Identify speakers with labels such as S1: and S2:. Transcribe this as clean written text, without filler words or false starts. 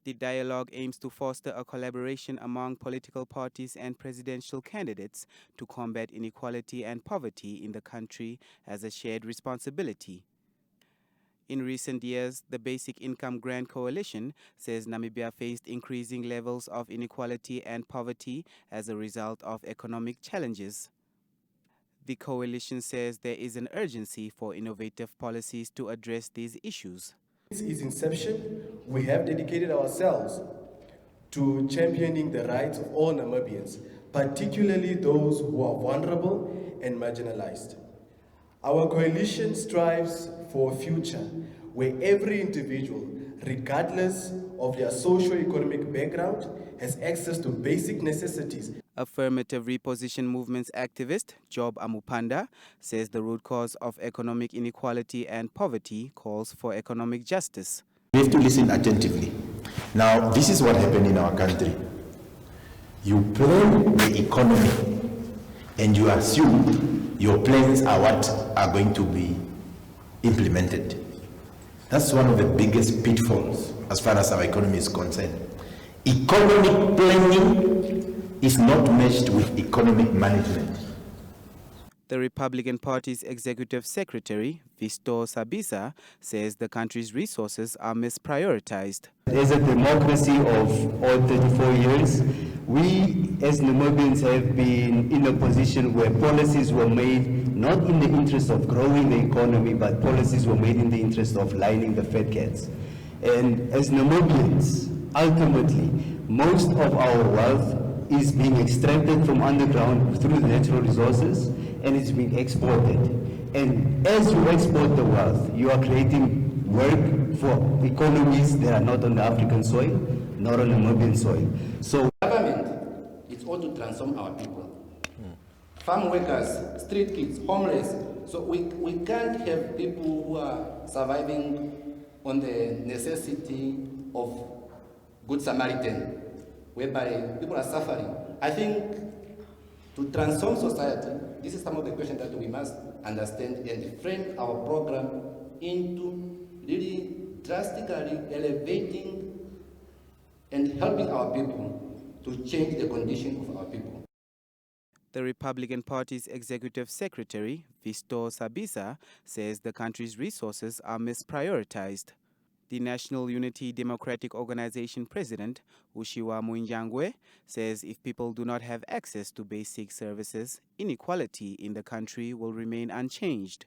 S1: The dialogue aims to foster a collaboration among political parties and presidential candidates to combat inequality and poverty in the country as a shared responsibility. In recent years, the Basic Income Grant Coalition says Namibia faced increasing levels of inequality and poverty as a result of economic challenges. The coalition says there is an urgency for innovative policies to address these issues.
S2: Since its inception, we have dedicated ourselves to championing the rights of all Namibians, particularly those who are vulnerable and marginalized. Our coalition strives for a future where every individual, regardless of their socio-economic background, has access to basic necessities.
S1: Affirmative Reposition Movement's activist, Job Amupanda, says the root cause of economic inequality and poverty calls for economic justice.
S3: We have to listen attentively. Now, this is what happened in our country. You plan the economy and you assume your plans are what are going to be implemented. That's one of the biggest pitfalls as far as our economy is concerned. Economic planning is not matched with economic management.
S1: The Republican Party's executive secretary, Visto Sabisa, says the country's resources are misprioritized.
S4: As a democracy of all 34 years, we as Namibians have been in a position where policies were made not in the interest of growing the economy, but policies were made in the interest of lining the fat cats. And as Namibians, ultimately, most of our wealth is being extracted from underground through the natural resources, and it's being exported. And as you export the wealth, you are creating work for economies that are not on the African soil, not on the Namibian soil. So
S5: government is all to transform our people. Farm workers, street kids, homeless. So we can't have people who are surviving on the necessity of Good Samaritan, whereby people are suffering. I think to transform society, this is some of the questions that we must understand and frame our program into really drastically elevating and helping our people to change the condition of our people.
S1: The Republican Party's executive secretary, Visto Sabisa, says the country's resources are misprioritized. The National Unity Democratic Organization president, Ushiwa Muinjangwe, says if people do not have access to basic services, inequality in the country will remain unchanged.